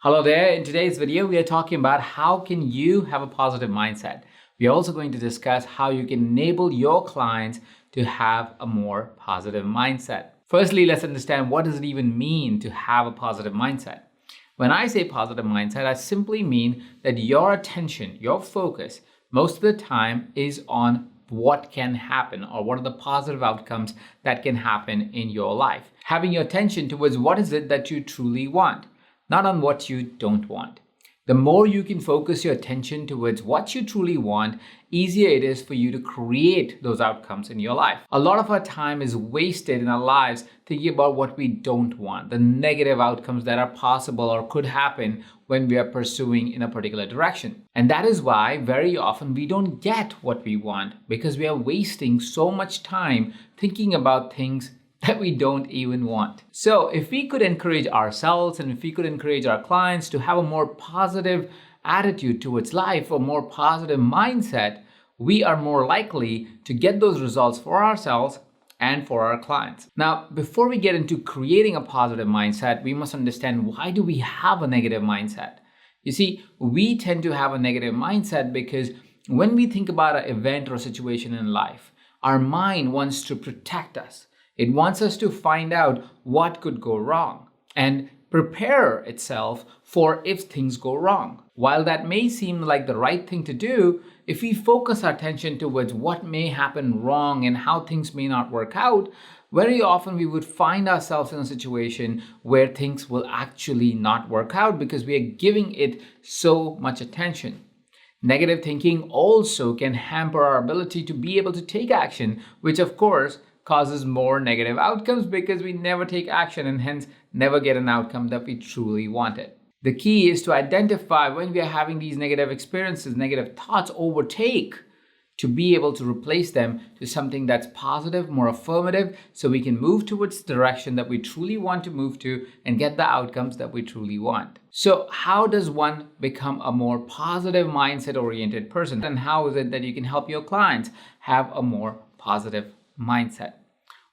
Hello there. In today's video, we are talking about how can you have a positive mindset. We are also going to discuss how you can enable your clients to have a more positive mindset. Firstly, let's understand what does it even mean to have a positive mindset. When I say positive mindset, I simply mean that your attention, your focus, most of the time is on what can happen or what are the positive outcomes that can happen in your life. Having your attention towards what is it that you truly want, not on what you don't want. The more you can focus your attention towards what you truly want, easier it is for you to create those outcomes in your life. A lot of our time is wasted in our lives thinking about what we don't want, the negative outcomes that are possible or could happen when we are pursuing in a particular direction. And that is why very often we don't get what we want because we are wasting so much time thinking about things that we don't even want. So if we could encourage ourselves and if we could encourage our clients to have a more positive attitude towards life, a more positive mindset, we are more likely to get those results for ourselves and for our clients. Now, before we get into creating a positive mindset, we must understand, why do we have a negative mindset? You see, we tend to have a negative mindset because when we think about an event or a situation in life, our mind wants to protect us. It wants us to find out what could go wrong and prepare itself for if things go wrong. While that may seem like the right thing to do, if we focus our attention towards what may happen wrong and how things may not work out, very often we would find ourselves in a situation where things will actually not work out because we are giving it so much attention. Negative thinking also can hamper our ability to be able to take action, which of course causes more negative outcomes because we never take action and hence never get an outcome that we truly wanted. The key is to identify when we are having these negative experiences, negative thoughts overtake, to be able to replace them to something that's positive, more affirmative, so we can move towards the direction that we truly want to move to and get the outcomes that we truly want. So how does one become a more positive mindset oriented person? And how is it that you can help your clients have a more positive mindset?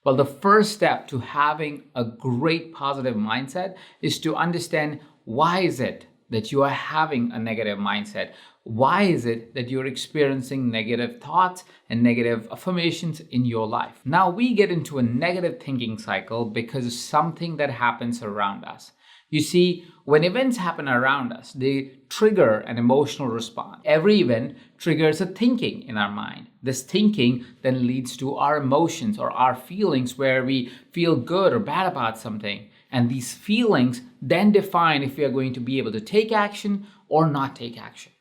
Well, the first step to having a great positive mindset is to understand, why is it that you are having a negative mindset? Why is it that you're experiencing negative thoughts and negative affirmations in your life? Now we get into a negative thinking cycle because of something that happens around us. You see, when events happen around us, they trigger an emotional response. Every event triggers a thinking in our mind. This thinking then leads to our emotions or our feelings, where we feel good or bad about something. And these feelings then define if we are going to be able to take action or not take action.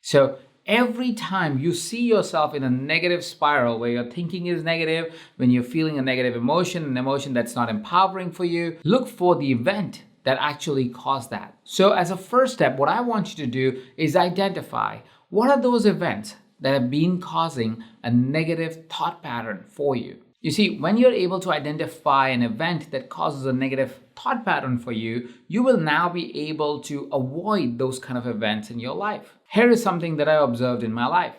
So every time you see yourself in a negative spiral where your thinking is negative, when you're feeling a negative emotion, an emotion that's not empowering for you, look for the event that actually caused that. So as a first step, what I want you to do is identify, what are those events that have been causing a negative thought pattern for you. You see, when you're able to identify an event that causes a negative thought pattern for you, you will now be able to avoid those kind of events in your life. Here is something that I observed in my life.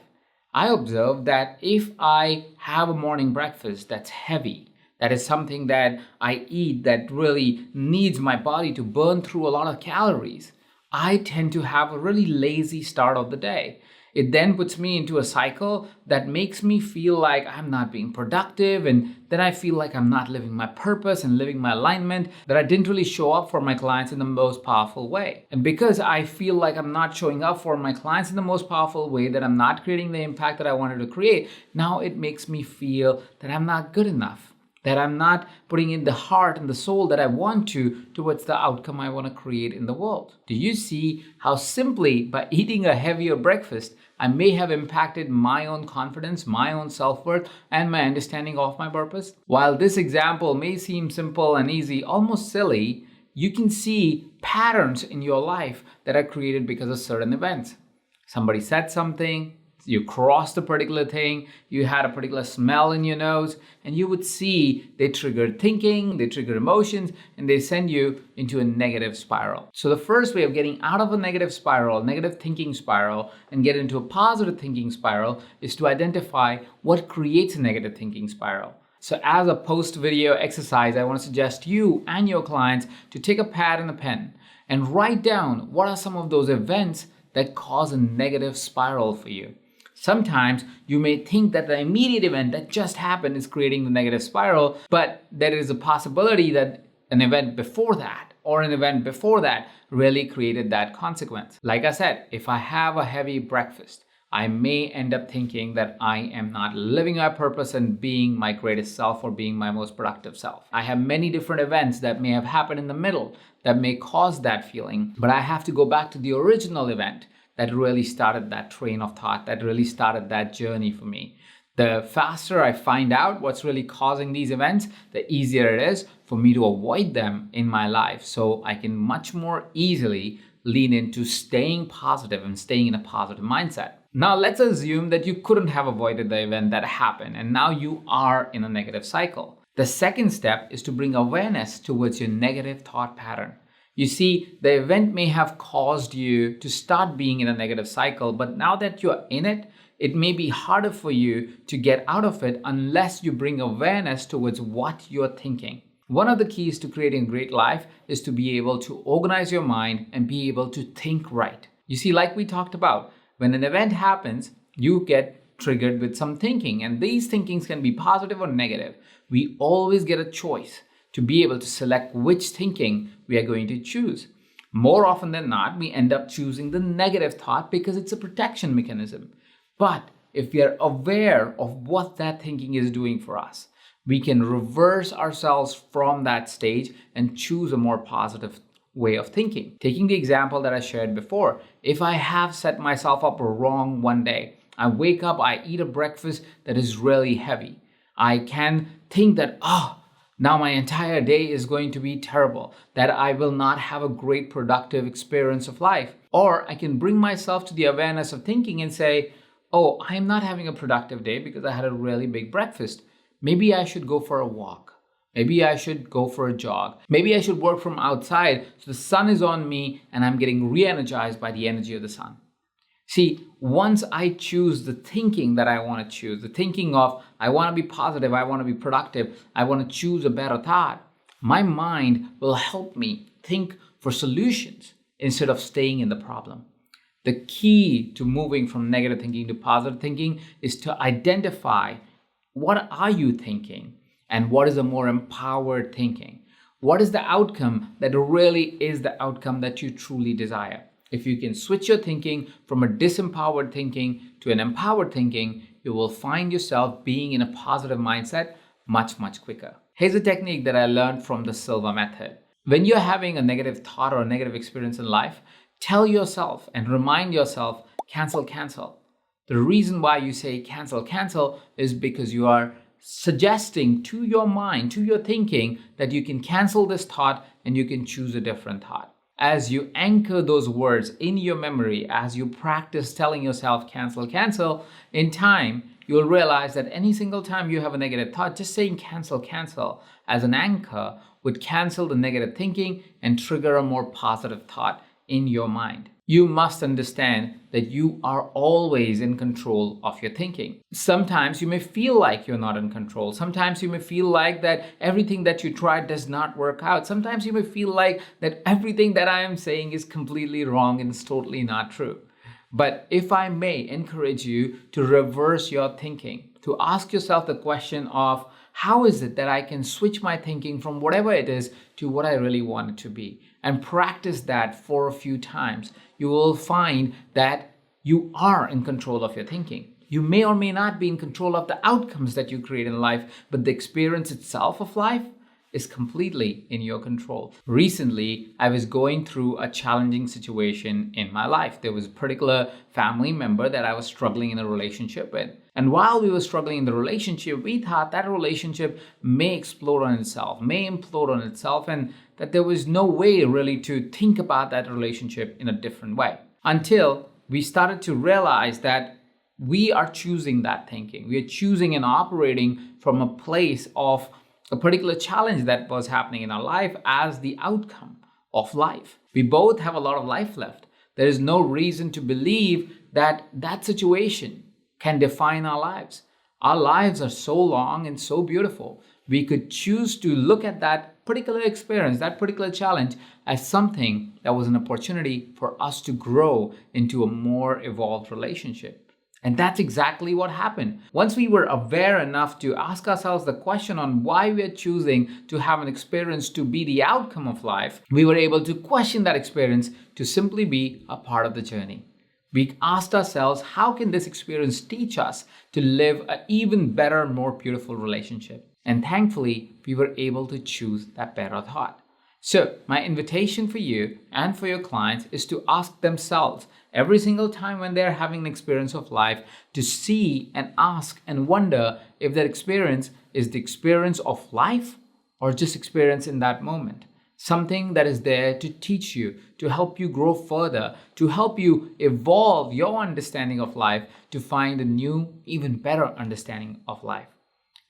I observed that if I have a morning breakfast that's heavy, that is something that I eat that really needs my body to burn through a lot of calories, I tend to have a really lazy start of the day. It then puts me into a cycle that makes me feel like I'm not being productive, and then I feel like I'm not living my purpose and living my alignment, that I didn't really show up for my clients in the most powerful way. And because I feel like I'm not showing up for my clients in the most powerful way, that I'm not creating the impact that I wanted to create, now it makes me feel that I'm not good enough, that I'm not putting in the heart and the soul that I want to towards the outcome I want to create in the world. Do you see how simply by eating a heavier breakfast, I may have impacted my own confidence, my own self-worth, and my understanding of my purpose? While this example may seem simple and easy, almost silly, you can see patterns in your life that are created because of certain events. Somebody said something, you crossed a particular thing, you had a particular smell in your nose, and you would see they triggered thinking, they trigger emotions, and they send you into a negative spiral. So the first way of getting out of a negative spiral, negative thinking spiral, and get into a positive thinking spiral is to identify what creates a negative thinking spiral. So as a post-video exercise, I want to suggest you and your clients to take a pad and a pen and write down what are some of those events that cause a negative spiral for you. Sometimes you may think that the immediate event that just happened is creating the negative spiral, but there is a possibility that an event before that or an event before that really created that consequence. Like I said, if I have a heavy breakfast, I may end up thinking that I am not living my purpose and being my greatest self or being my most productive self. I have many different events that may have happened in the middle that may cause that feeling, but I have to go back to the original event that really started that train of thought, that really started that journey for me. The faster I find out what's really causing these events, the easier it is for me to avoid them in my life. So I can much more easily lean into staying positive and staying in a positive mindset. Now let's assume that you couldn't have avoided the event that happened and now you are in a negative cycle. The second step is to bring awareness towards your negative thought pattern. You see, the event may have caused you to start being in a negative cycle, but now that you're in it, it may be harder for you to get out of it unless you bring awareness towards what you're thinking. One of the keys to creating a great life is to be able to organize your mind and be able to think right. You see, like we talked about, when an event happens, you get triggered with some thinking, and these thinkings can be positive or negative. We always get a choice to be able to select which thinking we are going to choose. More often than not, we end up choosing the negative thought because it's a protection mechanism. But if we are aware of what that thinking is doing for us, we can reverse ourselves from that stage and choose a more positive way of thinking. Taking the example that I shared before, if I have set myself up wrong one day, I wake up, I eat a breakfast that is really heavy. I can think that, now my entire day is going to be terrible, that I will not have a great productive experience of life. Or I can bring myself to the awareness of thinking and say, I'm not having a productive day because I had a really big breakfast. Maybe I should go for a walk. Maybe I should go for a jog. Maybe I should work from outside so the sun is on me and I'm getting re-energized by the energy of the sun. See, once I choose the thinking that I want to choose, the thinking of I want to be positive, I want to be productive, I want to choose a better thought, my mind will help me think for solutions instead of staying in the problem. The key to moving from negative thinking to positive thinking is to identify what are you thinking and what is a more empowered thinking. What is the outcome that really is the outcome that you truly desire? If you can switch your thinking from a disempowered thinking to an empowered thinking, you will find yourself being in a positive mindset much, much quicker. Here's a technique that I learned from the Silva method. When you're having a negative thought or a negative experience in life, tell yourself and remind yourself, cancel, cancel. The reason why you say cancel, cancel is because you are suggesting to your mind, to your thinking, that you can cancel this thought and you can choose a different thought. As you anchor those words in your memory, as you practice telling yourself cancel, cancel, in time, you'll realize that any single time you have a negative thought, just saying cancel, cancel as an anchor would cancel the negative thinking and trigger a more positive thought in your mind. You must understand that you are always in control of your thinking. Sometimes you may feel like you're not in control. Sometimes you may feel like that everything that you try does not work out. Sometimes you may feel like that everything that I am saying is completely wrong and is totally not true. But if I may encourage you to reverse your thinking, to ask yourself the question of how is it that I can switch my thinking from whatever it is to what I really want it to be, and practice that for a few times, you will find that you are in control of your thinking. You may or may not be in control of the outcomes that you create in life, but the experience itself of life is completely in your control. Recently, I was going through a challenging situation in my life. There was a particular family member that I was struggling in a relationship with. And while we were struggling in the relationship, we thought that relationship may explode on itself, may implode on itself, and that there was no way really to think about that relationship in a different way. Until we started to realize that we are choosing that thinking. We are choosing and operating from a place of a particular challenge that was happening in our life as the outcome of life. We both have a lot of life left. There is no reason to believe that that situation can define our lives. Our lives are so long and so beautiful. We could choose to look at that particular experience, that particular challenge, as something that was an opportunity for us to grow into a more evolved relationship. And that's exactly what happened. Once we were aware enough to ask ourselves the question on why we are choosing to have an experience to be the outcome of life, we were able to question that experience to simply be a part of the journey. We asked ourselves, how can this experience teach us to live an even better, more beautiful relationship? And thankfully, we were able to choose that better thought. So, my invitation for you and for your clients is to ask themselves every single time when they're having an experience of life to see and ask and wonder if that experience is the experience of life or just experience in that moment. Something that is there to teach you, to help you grow further, to help you evolve your understanding of life, to find a new, even better understanding of life.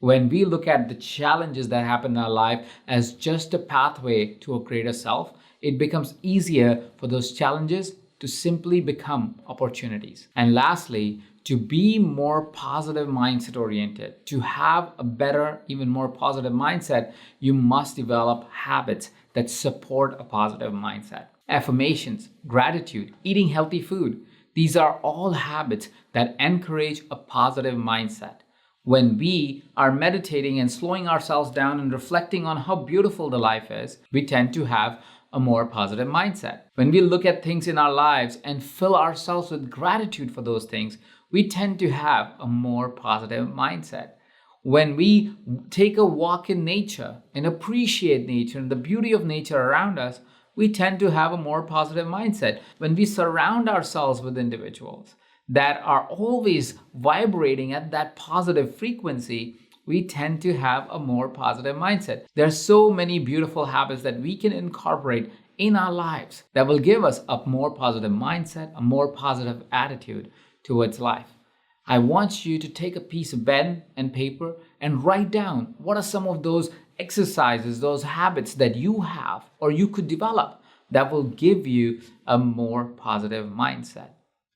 When we look at the challenges that happen in our life as just a pathway to a greater self, it becomes easier for those challenges to simply become opportunities. And lastly, to be more positive mindset oriented, to have a better, even more positive mindset, you must develop habits that support a positive mindset. Affirmations, gratitude, eating healthy food, these are all habits that encourage a positive mindset. When we are meditating and slowing ourselves down and reflecting on how beautiful the life is, we tend to have a more positive mindset. When we look at things in our lives and fill ourselves with gratitude for those things, we tend to have a more positive mindset. When we take a walk in nature and appreciate nature and the beauty of nature around us, we tend to have a more positive mindset. When we surround ourselves with individuals that are always vibrating at that positive frequency, we tend to have a more positive mindset. There are so many beautiful habits that we can incorporate in our lives that will give us a more positive mindset, a more positive attitude towards life. I want you to take a piece of pen and paper and write down what are some of those exercises, those habits that you have or you could develop that will give you a more positive mindset.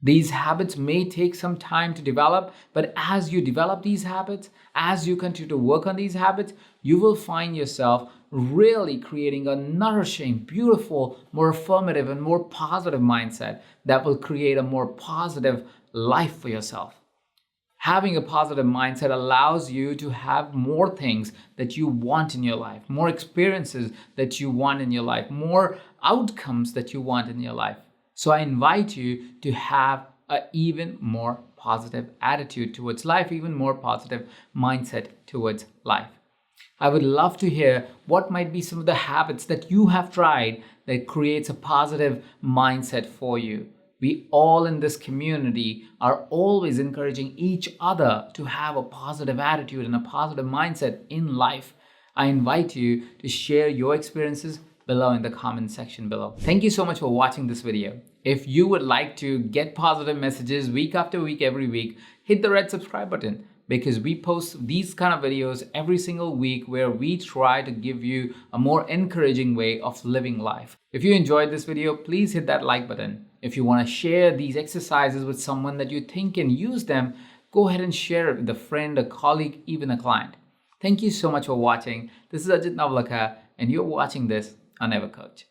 These habits may take some time to develop, but as you develop these habits, as you continue to work on these habits, you will find yourself really creating a nourishing, beautiful, more affirmative, and more positive mindset that will create a more positive life for yourself. Having a positive mindset allows you to have more things that you want in your life, more experiences that you want in your life, more outcomes that you want in your life. So I invite you to have an even more positive attitude towards life, even more positive mindset towards life. I would love to hear what might be some of the habits that you have tried that creates a positive mindset for you. We all in this community are always encouraging each other to have a positive attitude and a positive mindset in life. I invite you to share your experiences below in the comment section below. Thank you so much for watching this video. If you would like to get positive messages week after week, every week, hit the red subscribe button because we post these kind of videos every single week where we try to give you a more encouraging way of living life. If you enjoyed this video, please hit that like button. If you want to share these exercises with someone that you think can use them, go ahead and share it with a friend, a colleague, even a client. Thank you so much for watching. This is Ajit Navlaka and you're watching this on EverCoach.